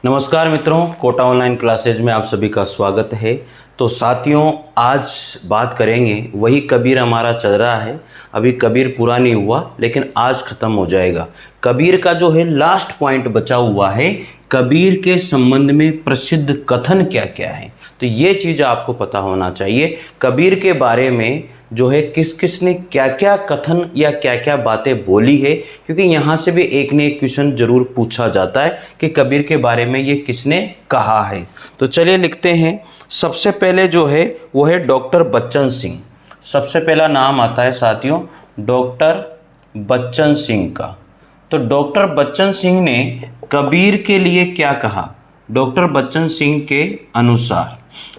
नमस्कार मित्रों, Kota online classes में आप सभी का स्वागत है। तो साथियों, आज बात करेंगे, वही कबीर हमारा चल रहा है। अभी कबीर पूरा नहीं हुआ लेकिन आज ख़त्म हो जाएगा। कबीर का जो है लास्ट पॉइंट बचा हुआ है, कबीर के संबंध में प्रसिद्ध कथन क्या क्या है। तो ये चीज़ आपको पता होना चाहिए। कबीर के बारे में जो है किस किस ने क्या क्या कथन या क्या क्या बातें बोली है, क्योंकि यहाँ से भी एक ने एक क्वेश्चन जरूर पूछा जाता है कि कबीर के बारे में ये किसने कहा है। तो चलिए लिखते हैं। सबसे पहले जो है वो है डॉक्टर बच्चन सिंह। सबसे पहला नाम आता है साथियों डॉक्टर बच्चन सिंह का। तो डॉक्टर बच्चन सिंह ने कबीर के लिए क्या कहा, डॉक्टर बच्चन सिंह के अनुसार।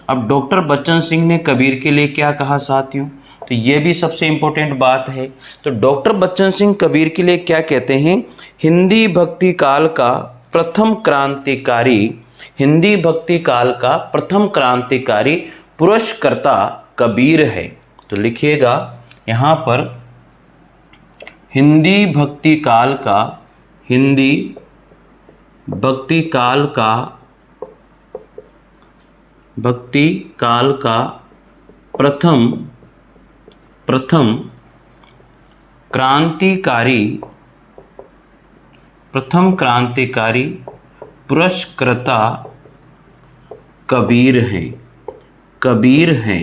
अब डॉक्टर बच्चन सिंह ने कबीर के लिए क्या कहा साथियों, तो ये भी सबसे इम्पोर्टेंट बात है। तो डॉक्टर बच्चन सिंह कबीर के लिए क्या कहते हैं, हिंदी भक्ति काल का प्रथम क्रांतिकारी, हिंदी भक्ति काल का प्रथम क्रांतिकारी पुरस्कर्ता कबीर है। तो लिखिएगा यहाँ पर, हिंदी भक्ति काल का, हिंदी भक्ति काल का, भक्ति काल का प्रथम क्रांतिकारी, प्रथम क्रांतिकारी पुरस्कर्ता कबीर है। कबीर है,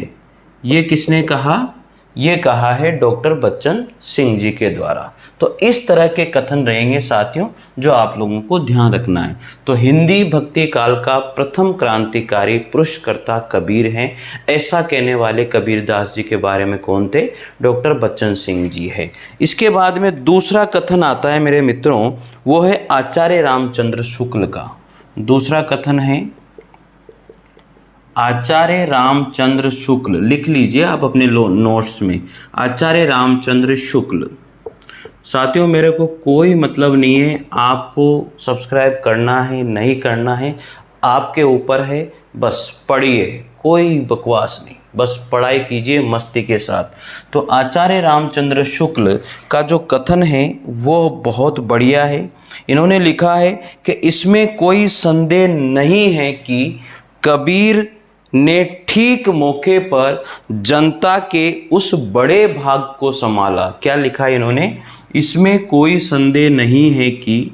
ये किसने कहा, ये कहा है डॉक्टर बच्चन सिंह जी के द्वारा। तो इस तरह के कथन रहेंगे साथियों जो आप लोगों को ध्यान रखना है। तो हिंदी भक्ति काल का प्रथम क्रांतिकारी पुरस्कर्ता कबीर हैं, ऐसा कहने वाले कबीरदास जी के बारे में कौन थे, डॉक्टर बच्चन सिंह जी है। इसके बाद में दूसरा कथन आता है मेरे मित्रों, वो है आचार्य रामचंद्र शुक्ल का। दूसरा कथन है आचार्य रामचंद्र शुक्ल। लिख लीजिए आप अपने नोट्स में, आचार्य रामचंद्र शुक्ल। साथियों, मेरे को कोई मतलब नहीं है आपको सब्सक्राइब करना है नहीं करना है, आपके ऊपर है। बस पढ़िए, कोई बकवास नहीं, बस पढ़ाई कीजिए मस्ती के साथ। तो आचार्य रामचंद्र शुक्ल का जो कथन है वो बहुत बढ़िया है। इन्होंने लिखा है कि इसमें कोई संदेह नहीं है कि कबीर ने ठीक मौके पर जनता के उस बड़े भाग को संभाला। क्या लिखा है इन्होंने, इसमें कोई संदेह नहीं है कि,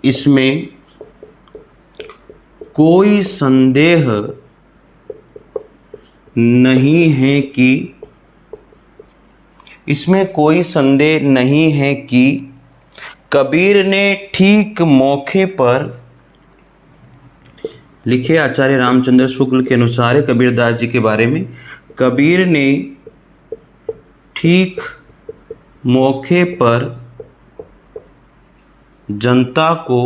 इसमें कोई संदेह नहीं है कि, इसमें कोई संदेह नहीं है कि कबीर ने ठीक मौके पर, लिखे आचार्य रामचंद्र शुक्ल के अनुसार कबीरदास जी के बारे में, कबीर ने ठीक मौके पर जनता को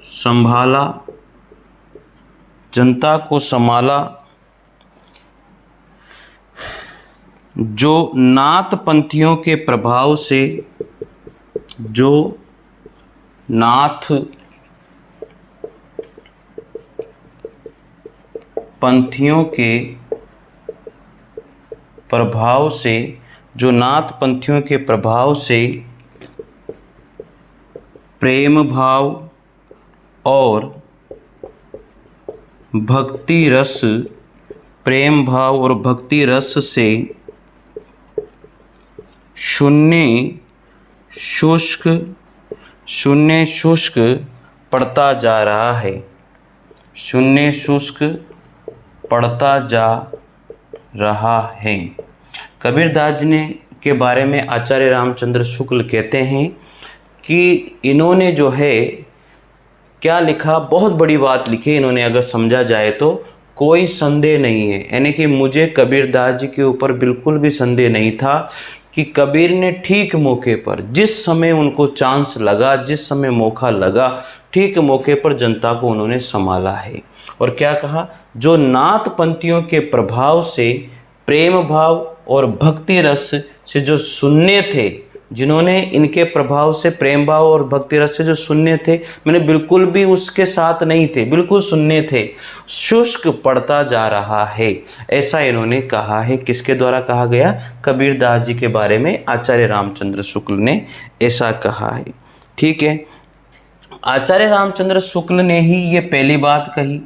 संभाला, जनता को संभाला, जो नाथ पंथियों के प्रभाव से, जो नाथ पंथियों के प्रभाव से, जो नाथ पंथियों के प्रभाव से प्रेम भाव और भक्ति रस, प्रेम भाव और भक्ति रस से शून्य शुष्क पड़ता जा रहा है, शून्य शुष्क पड़ता जा रहा है। कबीरदास जी ने के बारे में आचार्य रामचंद्र शुक्ल कहते हैं कि इन्होंने जो है क्या लिखा, बहुत बड़ी बात लिखी इन्होंने। अगर समझा जाए तो कोई संदेह नहीं है, यानी कि मुझे कबीरदास जी के ऊपर बिल्कुल भी संदेह नहीं था कि कबीर ने ठीक मौके पर, जिस समय उनको चांस लगा, जिस समय मौका लगा, ठीक मौके पर जनता को उन्होंने संभाला है। और क्या कहा, जो नाथ पंथियों के प्रभाव से प्रेम भाव और भक्ति रस से जो शून्य थे, जिन्होंने इनके प्रभाव से प्रेम भाव और भक्ति रस से जो शून्य थे, मैंने बिल्कुल भी उसके साथ नहीं थे, बिल्कुल शून्य थे, शुष्क पड़ता जा रहा है, ऐसा इन्होंने कहा है। किसके द्वारा कहा गया? कबीरदास जी के बारे में आचार्य रामचंद्र शुक्ल ने ऐसा कहा है। ठीक है, आचार्य रामचंद्र शुक्ल ने ही ये पहली बात कही।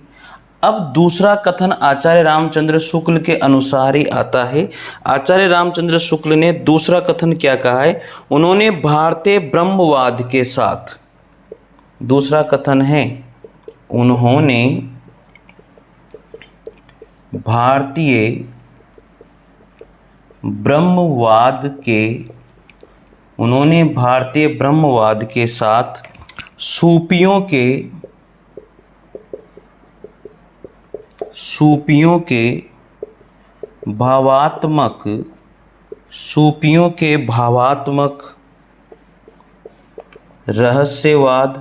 अब दूसरा कथन आचार्य रामचंद्र शुक्ल के अनुसार ही आता है। आचार्य रामचंद्र शुक्ल ने दूसरा कथन क्या कहा है? उन्होंने भारतीय ब्रह्मवाद के साथ, दूसरा कथन है, उन्होंने भारतीय ब्रह्मवाद के साथ सूफियों के भावात्मक रहस्यवाद,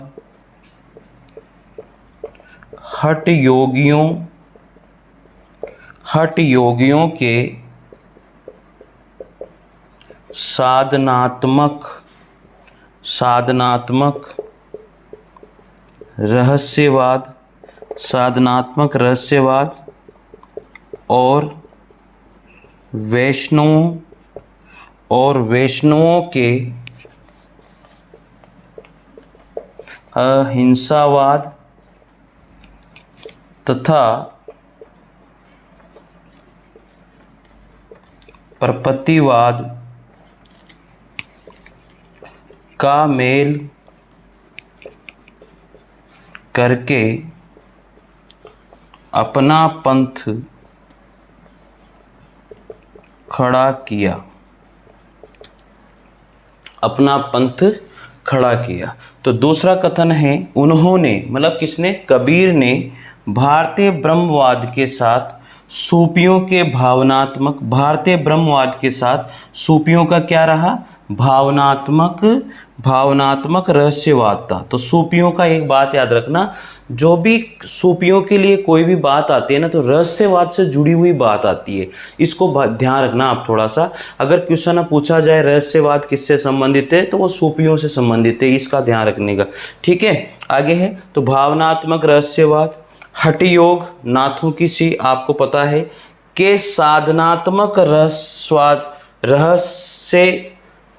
हठ योगियों के साधनात्मक रहस्यवाद और वैष्णवों के अहिंसावाद तथा प्रपत्तिवाद का मेल करके अपना पंथ खड़ा किया। तो दूसरा कथन है, उन्होंने, मतलब किसने? कबीर ने भारतीय ब्रह्मवाद के साथ सूफियों के भारतीय ब्रह्मवाद के साथ सूफियों का क्या रहा? भावनात्मक रहस्यवाद था। तो सूफियों का एक बात याद रखना, जो भी सूफियों के लिए कोई भी बात आती है ना, तो रहस्यवाद से जुड़ी हुई बात आती है। इसको ध्यान रखना आप थोड़ा सा। अगर क्वेश्चन पूछा जाए रहस्यवाद किससे संबंधित है, तो वो सूफियों से संबंधित है, इसका ध्यान रखने का। ठीक है, आगे है, तो भावनात्मक रहस्यवाद, हठ योग, नाथों की सी आपको पता है, के साधनात्मक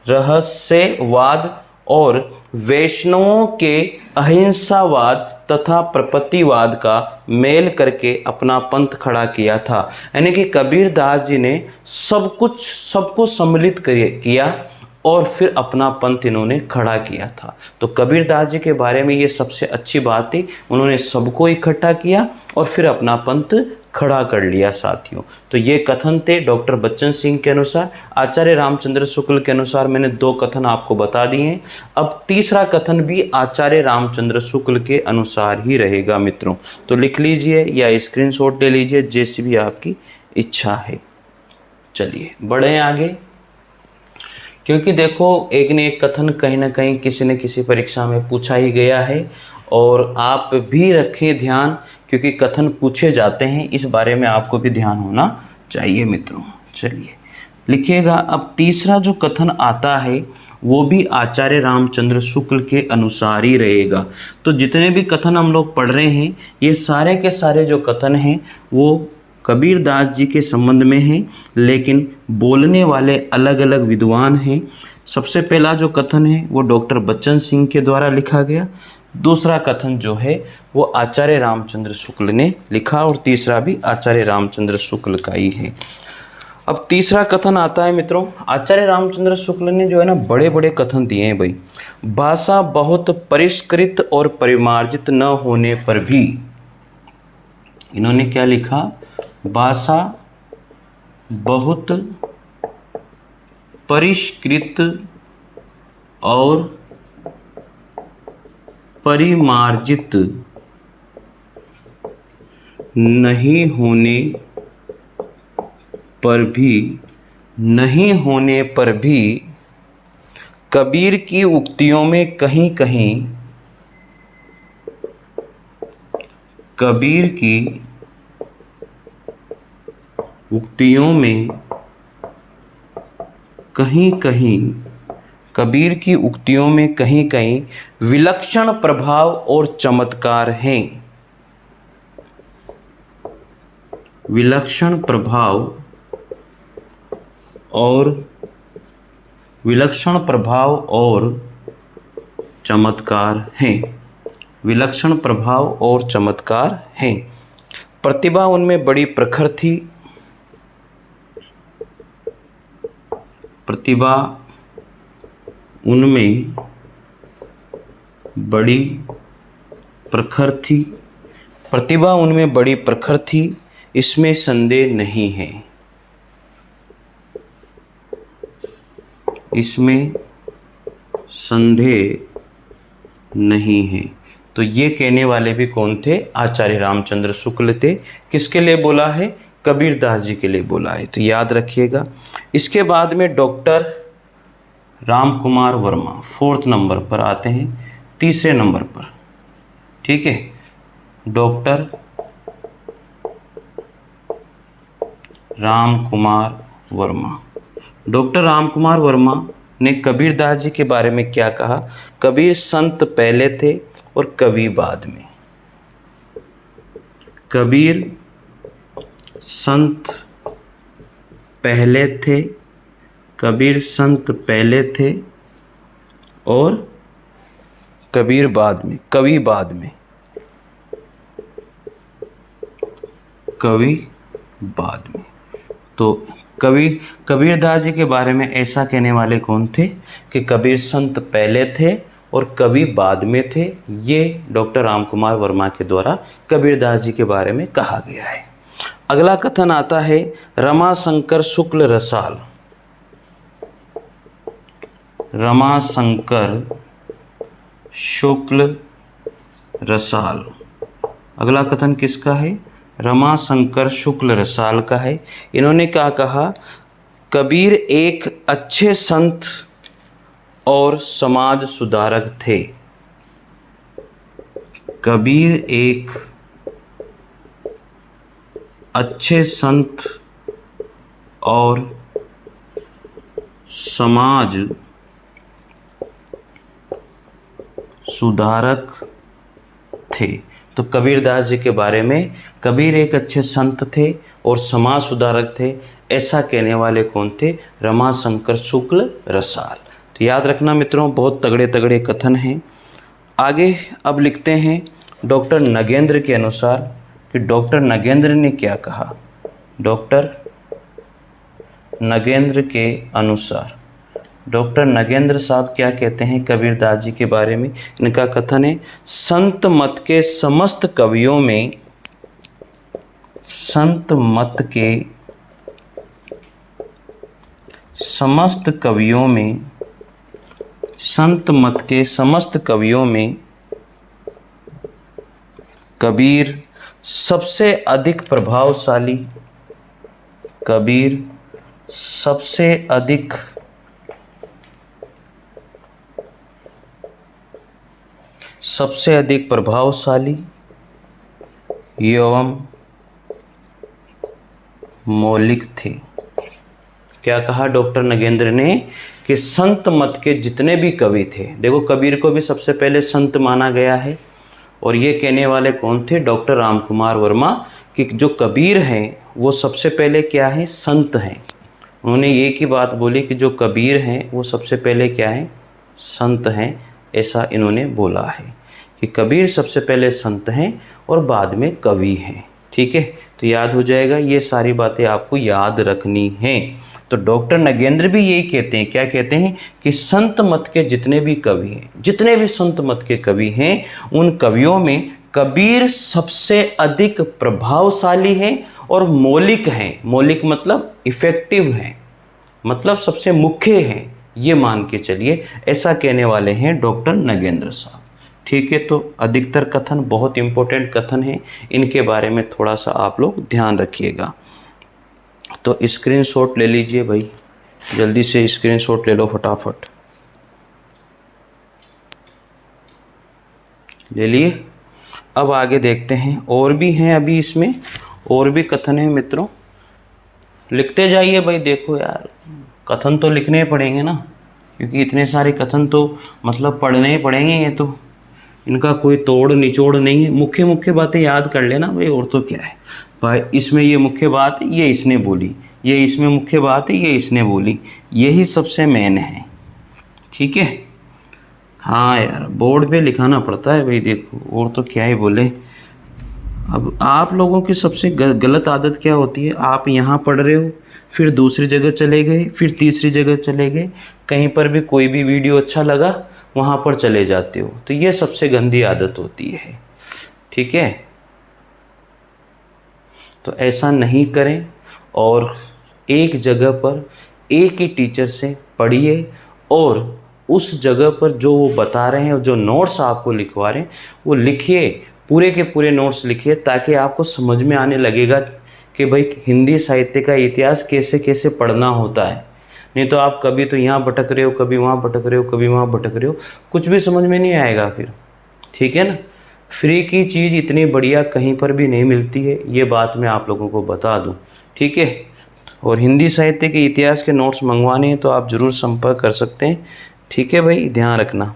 रहस्यवाद और वैष्णवों के अहिंसावाद तथा प्रपत्तिवाद का मेल करके अपना पंथ खड़ा किया था। यानी कि कबीरदास जी ने सबको सम्मिलित किया और फिर अपना पंथ इन्होंने खड़ा किया था। तो कबीरदास जी के बारे में ये सबसे अच्छी बात थी, उन्होंने सबको इकट्ठा किया और फिर अपना पंथ खड़ा कर लिया साथियों। तो ये कथन थे डॉक्टर बच्चन सिंह के अनुसार। आचार्य रामचंद्र शुक्ल के अनुसार मैंने 2 कथन आपको बता दिए हैं। अब तीसरा कथन भी आचार्य रामचंद्र शुक्ल के अनुसार ही रहेगा मित्रों। तो लिख लीजिए या स्क्रीनशॉट ले लीजिए, जैसी भी आपकी इच्छा है। चलिए बढ़े आगे, क्योंकि देखो एक न एक कथन कहीं ना कहीं किसी न किसी परीक्षा में पूछा ही गया है, और आप भी रखें ध्यान, क्योंकि कथन पूछे जाते हैं, इस बारे में आपको भी ध्यान होना चाहिए मित्रों। चलिए लिखिएगा। अब तीसरा जो कथन आता है वो भी आचार्य रामचंद्र शुक्ल के अनुसार ही रहेगा। तो जितने भी कथन हम लोग पढ़ रहे हैं, ये सारे के सारे जो कथन हैं वो कबीरदास जी के संबंध में हैं, लेकिन बोलने वाले अलग अलग विद्वान हैं। सबसे पहला जो कथन है वो डॉक्टर बच्चन सिंह के द्वारा लिखा गया, दूसरा कथन जो है वो आचार्य रामचंद्र शुक्ल ने लिखा, और तीसरा भी आचार्य रामचंद्र शुक्ल का ही है। अब तीसरा कथन आता है मित्रों, आचार्य रामचंद्र शुक्ल ने जो है ना बड़े बड़े कथन दिए हैं भाई। भाषा बहुत परिष्कृत और परिमार्जित न होने पर भी, इन्होंने क्या लिखा? भाषा बहुत परिष्कृत और परिमार्जित नहीं होने पर भी कबीर की उक्तियों में कहीं कबीर की उक्तियों में कहीं कहीं विलक्षण प्रभाव और चमत्कार हैं। विलक्षण प्रभाव और चमत्कार हैं। विलक्षण प्रभाव और चमत्कार हैं। प्रतिभा उनमें बड़ी प्रखर थी। प्रतिभा उनमें बड़ी प्रखर थी। प्रतिभा उनमें बड़ी प्रखर थी, इसमें संदेह नहीं है। इसमें संदेह नहीं है। तो ये कहने वाले भी कौन थे? आचार्य रामचंद्र शुक्ल थे। किसके लिए बोला है? कबीरदास जी के लिए बोला है, तो याद रखिएगा। इसके बाद में doctor Ram Kumar Verma 4th number पर आते हैं, 3रे नंबर पर। ठीक है, डॉक्टर राम कुमार वर्मा। डॉक्टर राम कुमार वर्मा ने कबीरदास जी के बारे में क्या कहा? कबीर संत पहले थे और कवि बाद में। कबीर संत पहले थे, कबीर संत पहले थे और कबीर बाद में, कवि बाद में, कवि बाद में। तो कबीरदास जी के बारे में ऐसा कहने वाले कौन थे कि कबीर संत पहले थे और कवि बाद में थे। ये डॉक्टर राम कुमार वर्मा के द्वारा कबीरदास जी के बारे में कहा गया है। अगला कथन आता है रमाशंकर शुक्ल रसाल। रमाशंकर शुक्ल रसाल। अगला कथन किसका है? रमाशंकर शुक्ल रसाल का है। इन्होंने क्या कहा? कबीर एक अच्छे संत और समाज सुधारक थे। कबीर एक अच्छे संत और समाज सुधारक थे। तो कबीरदास जी के बारे में कबीर एक अच्छे संत थे और समाज सुधारक थे, ऐसा कहने वाले कौन थे? रमाशंकर शुक्ल रसाल। तो याद रखना मित्रों, बहुत तगड़े तगड़े कथन हैं। आगे अब लिखते हैं डॉक्टर नगेंद्र के अनुसार कि डॉक्टर नगेंद्र ने क्या कहा। डॉक्टर नगेंद्र के अनुसार, डॉक्टर नगेंद्र साहब क्या कहते हैं कबीरदास जी के बारे में? इनका कथन है संत मत के समस्त कवियों में, संत मत के समस्त कवियों में, संत मत के समस्त कवियों में कबीर सबसे अधिक प्रभावशाली, कबीर सबसे अधिक प्रभावशाली एवं मौलिक थे। क्या कहा डॉक्टर नगेंद्र ने? कि संत मत के जितने भी कवि थे, देखो कबीर को भी सबसे पहले संत माना गया है, और ये कहने वाले कौन थे? डॉक्टर राम कुमार वर्मा, कि जो कबीर हैं वो सबसे पहले क्या है? संत हैं। उन्होंने एक ही बात बोली कि जो कबीर हैं वो सबसे पहले क्या है? संत हैं। ऐसा इन्होंने बोला है कि कबीर सबसे पहले संत हैं और बाद में कवि हैं। ठीक है, तो याद हो जाएगा, ये सारी बातें आपको याद रखनी हैं। तो डॉक्टर नगेंद्र भी यही कहते हैं, क्या कहते हैं? कि संत मत के जितने भी कवि हैं, जितने भी संत मत के कवि हैं, उन कवियों में कबीर सबसे अधिक प्रभावशाली हैं और मौलिक हैं। मौलिक मतलब इफ़ेक्टिव हैं, मतलब सबसे मुख्य हैं, ये मान के चलिए। ऐसा कहने वाले हैं डॉक्टर नगेंद्र साहब। ठीक है, तो अधिकतर कथन बहुत इंपॉर्टेंट कथन हैं, इनके बारे में थोड़ा सा आप लोग ध्यान रखिएगा। तो स्क्रीनशॉट ले लीजिए भाई, जल्दी से स्क्रीनशॉट ले लो, फटाफट ले लिए। अब आगे देखते हैं, और भी हैं अभी इसमें, और भी कथन हैं मित्रों, लिखते जाइए भाई। देखो यार, कथन तो लिखने पड़ेंगे ना, क्योंकि इतने सारे कथन तो मतलब पढ़ने ही पड़ेंगे, ये तो इनका कोई तोड़ निचोड़ नहीं है। मुख्य मुख्य बातें याद कर लेना भाई, और तो क्या है भाई। इसमें ये मुख्य बात है, ये इसने बोली, ये इसमें मुख्य बात है, ये इसने बोली, यही सबसे मेन है, ठीक है। हाँ यार, बोर्ड पे लिखाना पड़ता है भाई, देखो, और तो क्या ही बोले। अब आप लोगों की सबसे गलत आदत क्या होती है, आप यहाँ पढ़ रहे हो, फिर दूसरी जगह चले गए, फिर तीसरी जगह चले गए, कहीं पर भी कोई भी वीडियो अच्छा लगा वहाँ पर चले जाते हो। तो ये सबसे गंदी आदत होती है, ठीक है। तो ऐसा नहीं करें, और एक जगह पर एक ही टीचर से पढ़िए, और उस जगह पर जो वो बता रहे हैं, जो नोट्स आपको लिखवा रहे हैं, वो लिखिए, पूरे के पूरे नोट्स लिखिए, ताकि आपको समझ में आने लगेगा कि भाई हिंदी साहित्य का इतिहास कैसे कैसे पढ़ना होता है। नहीं तो आप कभी तो यहाँ भटक रहे हो, कभी वहाँ भटक रहे हो, कभी वहाँ भटक रहे हो, कुछ भी समझ में नहीं आएगा फिर, ठीक है ना। फ्री की चीज़ इतनी बढ़िया कहीं पर भी नहीं मिलती है, ये बात मैं आप लोगों को बता दूं, ठीक है। और हिंदी साहित्य के इतिहास के नोट्स मंगवाने हैं तो आप ज़रूर संपर्क कर सकते हैं, ठीक है भाई, ध्यान रखना।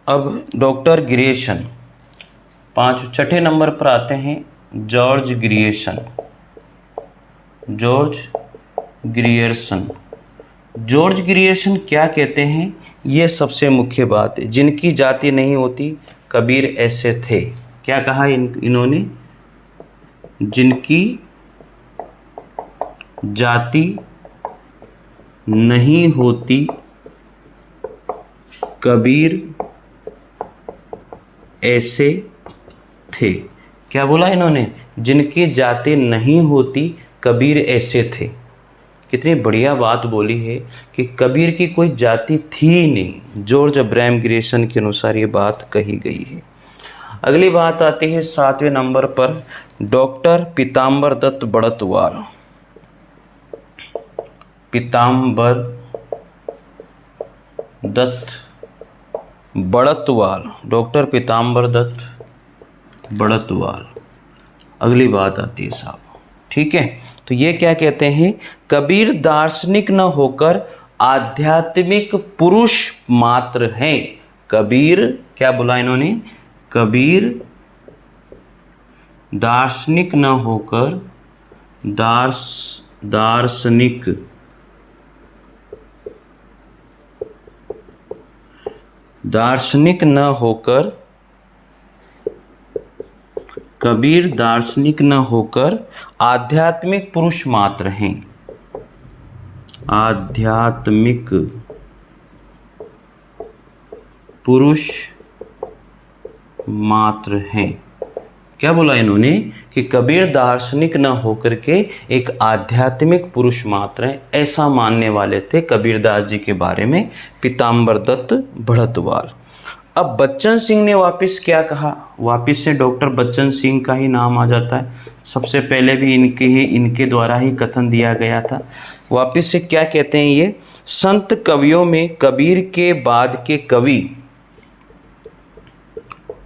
अब डॉक्टर ग्रियर्सन, छठे नंबर पर आते हैं George Grierson. George Grierson, George Grierson क्या कहते हैं, ये सबसे मुख्य बात है। जिनकी जाति नहीं होती कबीर ऐसे थे। क्या कहा इन्होंने, जिनकी जाति नहीं होती कबीर ऐसे थे। क्या बोला इन्होंने, जिनकी जाति नहीं होती कबीर ऐसे थे। कितनी बढ़िया बात बोली है कि कबीर की कोई जाति थी नहीं। जॉर्ज अब्राहम ग्रियर्सन के अनुसार ये बात कही गई है। अगली बात आती है 7वें नंबर पर डॉक्टर पीताम्बर दत्त बड़तवाल। पीताम्बर दत्त बड़तवाल, डॉक्टर पीताम्बर दत्त बड़तवाल। अगली बात आती है साहब, ठीक है। तो ये क्या कहते हैं, कबीर दार्शनिक न होकर आध्यात्मिक पुरुष मात्र हैं। कबीर, क्या बोला इन्होंने, कबीर दार्शनिक न होकर दार्शनिक न होकर, कबीर दार्शनिक न होकर आध्यात्मिक पुरुष मात्र हैं। आध्यात्मिक पुरुष मात्र हैं। क्या बोला इन्होंने कि कबीर दार्शनिक न होकर के एक आध्यात्मिक पुरुष मात्र हैं, ऐसा मानने वाले थे कबीरदास जी के बारे में पीताम्बर दत्त बड़तवाल। अब बच्चन सिंह ने वापस क्या कहा, वापस से डॉक्टर बच्चन सिंह का ही नाम आ जाता है। सबसे पहले भी इनके द्वारा ही कथन दिया गया था। वापस से क्या कहते हैं ये, संत कवियों में कबीर के बाद के कवि,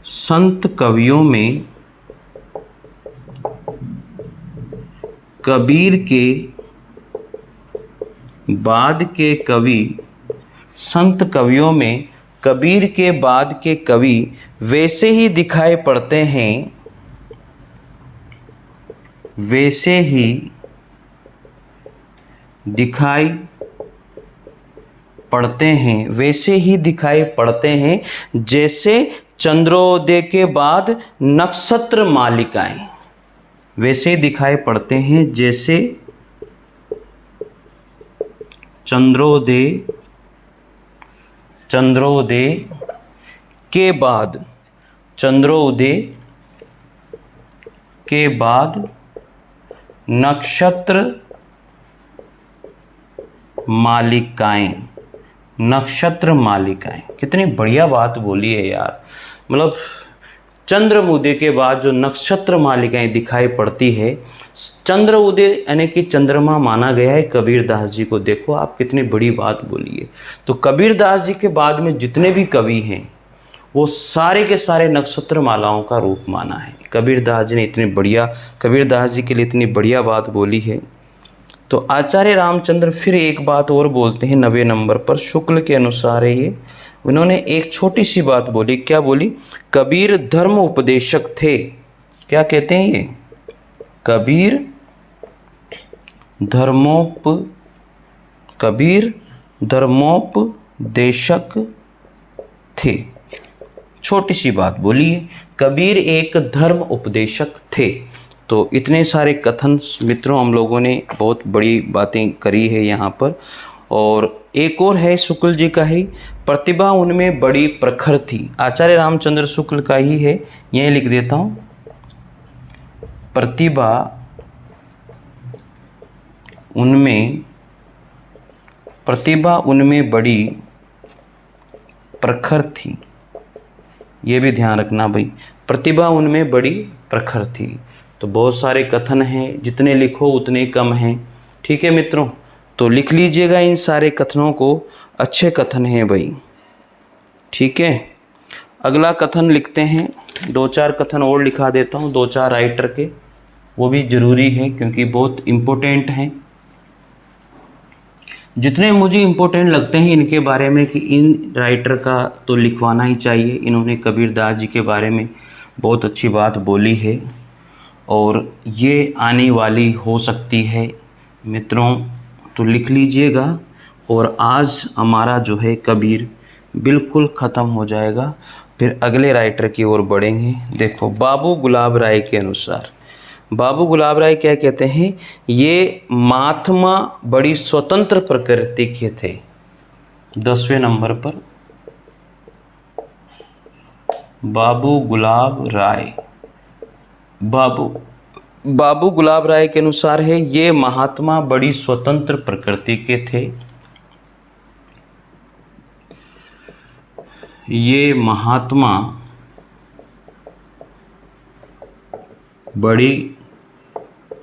संत कवियों में कबीर के बाद के कवि, संत कवियों में कबीर के बाद के कवि वैसे ही दिखाई पड़ते हैं, वैसे ही दिखाई पड़ते हैं, वैसे ही दिखाई पड़ते हैं जैसे चंद्रोदय के बाद नक्षत्र मालिकाएं। वैसे ही दिखाई पड़ते हैं जैसे चंद्रोदय के बाद, चंद्रोदय के बाद नक्षत्र मालिकाएं, नक्षत्र मालिकाएं। कितनी बढ़िया बात बोली है यार। मतलब चंद्र उदय के बाद जो नक्षत्र मालिकाएं दिखाई पड़ती है, चंद्र उदय यानी कि चंद्रमा माना गया है कबीरदास जी को। देखो आप कितनी बड़ी बात बोली है। तो कबीरदास जी के बाद में जितने भी कवि हैं वो सारे के सारे नक्षत्र मालाओं का रूप माना है। कबीरदास जी ने इतनी बढ़िया, कबीरदास जी के लिए इतनी बढ़िया बात बोली है। तो आचार्य रामचंद्र फिर एक बात और बोलते हैं 90 नंबर पर, शुक्ल के अनुसार है ये। उन्होंने एक छोटी सी बात बोली, क्या बोली? कबीर धर्म उपदेशक थे। क्या कहते हैं ये? कबीर धर्मोपदेशक थे। छोटी सी बात बोली है, कबीर एक धर्म उपदेशक थे। तो इतने सारे कथन मित्रों हम लोगों ने बहुत बड़ी बातें करी है यहाँ पर। और एक और है शुक्ल जी का ही, प्रतिभा उनमें बड़ी प्रखर थी। आचार्य रामचंद्र शुक्ल का ही है, यही लिख देता हूँ, प्रतिभा उनमें बड़ी प्रखर थी। ये भी ध्यान रखना भाई, प्रतिभा उनमें बड़ी प्रखर थी। तो बहुत सारे कथन हैं, जितने लिखो उतने कम हैं। ठीक है मित्रों, तो लिख लीजिएगा इन सारे कथनों को, अच्छे कथन हैं भाई। ठीक है, अगला कथन लिखते हैं। 2-4 कथन और लिखा देता हूँ, 2-4 राइटर के, वो भी ज़रूरी है क्योंकि बहुत इम्पोर्टेंट हैं। जितने मुझे इम्पोर्टेंट लगते हैं इनके बारे में कि इन राइटर का तो लिखवाना ही चाहिए। इन्होंने कबीरदास जी के बारे में बहुत अच्छी बात बोली है और ये आने वाली हो सकती है मित्रों, तो लिख लीजिएगा। और आज हमारा जो है कबीर बिल्कुल ख़त्म हो जाएगा, फिर अगले राइटर की ओर बढ़ेंगे। देखो, बाबू गुलाब राय के अनुसार, बाबू गुलाब राय क्या कहते हैं? ये महात्मा बड़ी स्वतंत्र प्रकृति के थे। 10वें नंबर पर बाबू गुलाब राय के अनुसार है, ये महात्मा बड़ी स्वतंत्र प्रकृति के थे। ये महात्मा बड़ी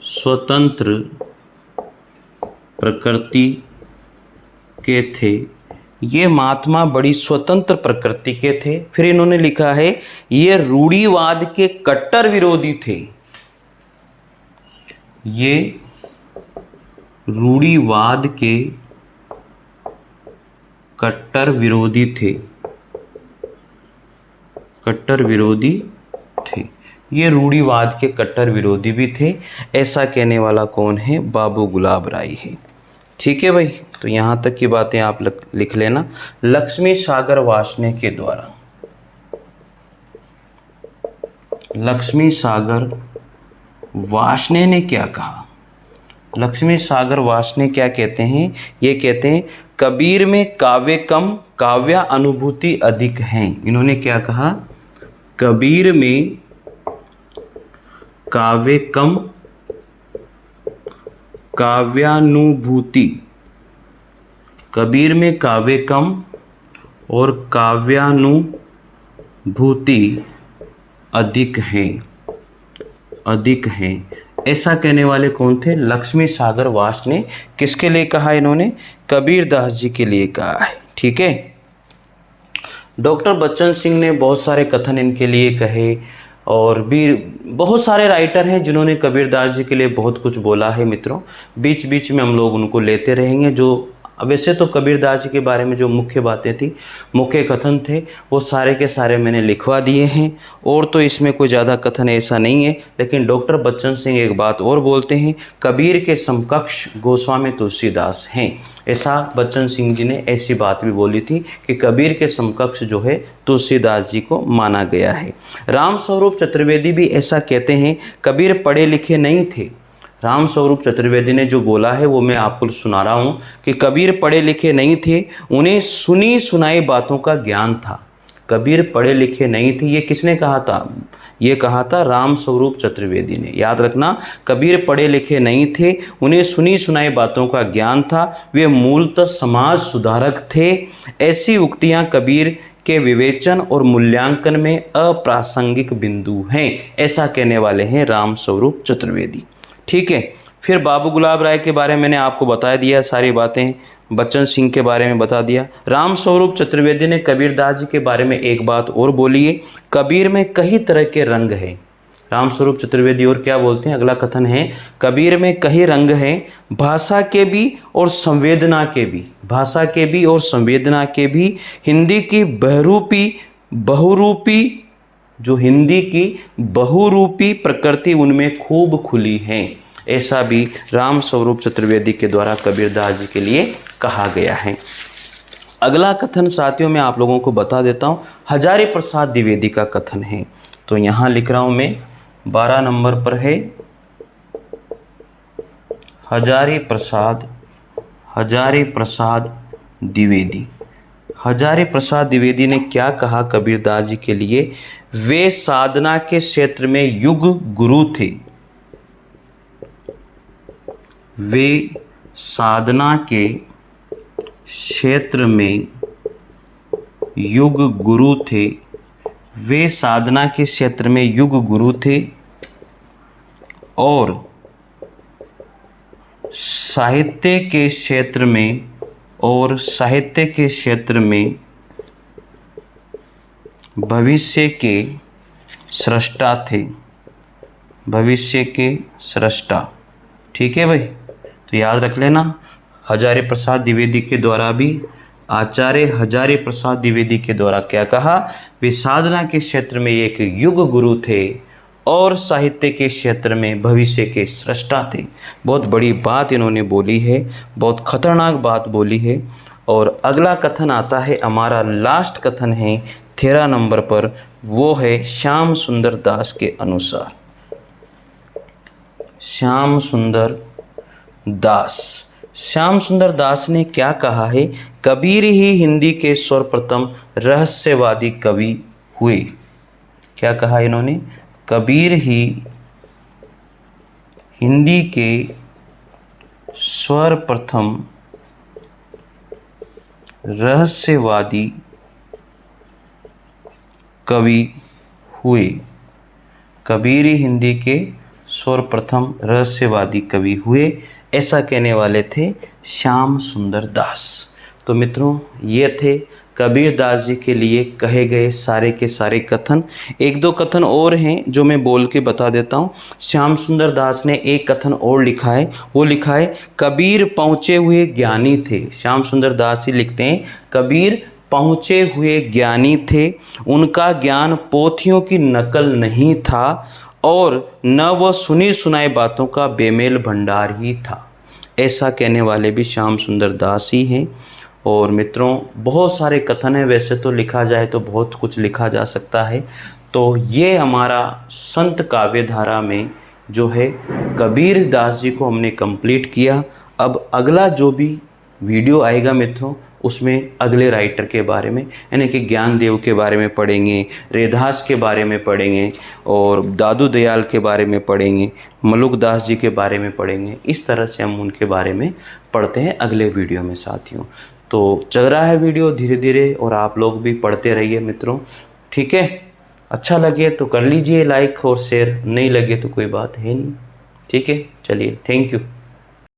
स्वतंत्र प्रकृति के थे। ये महात्मा बड़ी स्वतंत्र प्रकृति के थे। फिर इन्होंने लिखा है, ये रूढ़िवाद के कट्टर विरोधी थे। ये रूढ़िवाद के कट्टर विरोधी थे। ये रूढ़िवाद के कट्टर विरोधी भी थे। ऐसा कहने वाला कौन है? बाबू गुलाब राय है। ठीक है भाई, तो यहाँ तक की बातें आप लिख लेना। लक्ष्मी सागर वार्ष्णेय के द्वारा, लक्ष्मी सागर वार्ष्णेय ने क्या कहा? लक्ष्मी सागर वार्ष्णेय क्या कहते हैं? ये कहते हैं कबीर में काव्य कम, काव्य अनुभूति अधिक है। इन्होंने क्या कहा? कबीर में काव्य कम, काव्यानुभूति, कबीर में काव्य कम और काव्यानुभूति अधिक है। ऐसा कहने वाले कौन थे? लक्ष्मी सागर वार्ष्णेय। किसके लिए कहा इन्होंने? कबीरदास जी के लिए कहा है। ठीक है, डॉक्टर बच्चन सिंह ने बहुत सारे कथन इनके लिए कहे और भी बहुत सारे राइटर हैं जिन्होंने कबीरदास जी के लिए बहुत कुछ बोला है मित्रों। बीच बीच में हम लोग उनको लेते रहेंगे। जो वैसे तो कबीरदास जी के बारे में जो मुख्य बातें थी, मुख्य कथन थे, वो सारे के सारे मैंने लिखवा दिए हैं। और तो इसमें कोई ज़्यादा कथन ऐसा नहीं है। लेकिन डॉक्टर बच्चन सिंह एक बात और बोलते हैं, कबीर के समकक्ष गोस्वामी तुलसीदास हैं। ऐसा बच्चन सिंह जी ने ऐसी बात भी बोली थी कि कबीर के समकक्ष जो है तुलसीदास जी को माना गया है। राम स्वरूप चतुर्वेदी भी ऐसा कहते हैं, कबीर पढ़े लिखे नहीं थे। राम स्वरूप चतुर्वेदी ने जो बोला है वो मैं आपको सुना रहा हूँ कि कबीर पढ़े लिखे नहीं थे, उन्हें सुनी सुनाई बातों का ज्ञान था। कबीर पढ़े लिखे नहीं थे, ये किसने कहा था? ये कहा था राम स्वरूप चतुर्वेदी ने। याद रखना, कबीर पढ़े लिखे नहीं थे, उन्हें सुनी सुनाई बातों का ज्ञान था, वे मूलतः समाज सुधारक थे। ऐसी उक्तियाँ कबीर के विवेचन और मूल्यांकन में अप्रासंगिक बिंदु हैं। ऐसा कहने वाले हैं राम स्वरूप चतुर्वेदी। ठीक है, फिर बाबू गुलाब राय के बारे में मैंने आपको बता दिया सारी बातें, बच्चन सिंह के बारे में बता दिया। राम स्वरूप चतुर्वेदी ने कबीरदास जी के बारे में एक बात और बोली है, कबीर में कई तरह के रंग हैं। राम स्वरूप चतुर्वेदी और क्या बोलते हैं, अगला कथन है, कबीर में कई रंग हैं, भाषा के भी और संवेदना के भी, भाषा के भी और संवेदना के भी, हिंदी की बहुरूपी जो हिंदी की बहुरूपी प्रकृति उनमें खूब खुली है। ऐसा भी राम स्वरूप चतुर्वेदी के द्वारा कबीरदास जी के लिए कहा गया है। अगला कथन साथियों मैं आप लोगों को बता देता हूँ, हजारी प्रसाद द्विवेदी का कथन है। तो यहाँ लिख रहा हूँ मैं, 12 नंबर पर है हजारी प्रसाद द्विवेदी। हजारी प्रसाद द्विवेदी ने क्या कहा कबीरदास जी के लिए, वे साधना के क्षेत्र में युग गुरु थे, वे साधना के क्षेत्र में युग गुरु थे, वे साधना के क्षेत्र में युग गुरु थे और साहित्य के क्षेत्र में भविष्य के सृष्टा थे, भविष्य के सृष्टा। ठीक है भाई, तो याद रख लेना, हजारी प्रसाद द्विवेदी के द्वारा भी, आचार्य हजारी प्रसाद द्विवेदी के द्वारा क्या कहा, वे साधना के क्षेत्र में एक युग गुरु थे और साहित्य के क्षेत्र में भविष्य के सृष्टा थे। बहुत बड़ी बात इन्होंने बोली है, बहुत खतरनाक बात बोली है। और अगला कथन आता है, हमारा लास्ट कथन है 13 नंबर पर, वो है श्याम सुंदर दास के अनुसार। श्याम सुंदर दास ने क्या कहा है, कबीर ही हिंदी के सर्वप्रथम रहस्यवादी कवि हुए। क्या कहा इन्होंने, कबीर ही हिंदी के सर्वप्रथम रहस्यवादी कवि हुए। कबीर ही हिंदी के सर्वप्रथम रहस्यवादी कवि हुए, ऐसा कहने वाले थे श्याम सुंदर दास। तो मित्रों, ये थे कबीरदास जी के लिए कहे गए सारे के सारे कथन। एक दो कथन और हैं जो मैं बोल के बता देता हूँ। श्याम सुंदर दास ने एक कथन और लिखा है, वो लिखा है, कबीर पहुँचे हुए ज्ञानी थे। श्याम सुंदर दास ही लिखते हैं, कबीर पहुँचे हुए ज्ञानी थे, उनका ज्ञान पोथियों की नकल नहीं था और न वह सुनी सुनाई बातों का बेमेल भंडार ही था। ऐसा कहने वाले भी श्याम सुंदर दास ही हैं। और मित्रों, बहुत सारे कथन हैं, वैसे तो लिखा जाए तो बहुत कुछ लिखा जा सकता है। तो ये हमारा संत काव्य धारा में जो है कबीर दास जी को हमने कंप्लीट किया। अब अगला जो भी वीडियो आएगा मित्रों, उसमें अगले राइटर के बारे में, यानी कि ज्ञानदेव के बारे में पढ़ेंगे, रैदास के बारे में पढ़ेंगे और दादू दयाल के बारे में पढ़ेंगे, मलुकदास जी के बारे में पढ़ेंगे। इस तरह से हम उनके बारे में पढ़ते हैं अगले वीडियो में साथियों। तो चल रहा है वीडियो धीरे धीरे, और आप लोग भी पढ़ते रहिए मित्रों। ठीक है, अच्छा लगे तो कर लीजिए लाइक और शेयर, नहीं लगे तो कोई बात है नहीं। ठीक है, चलिए, थैंक यू।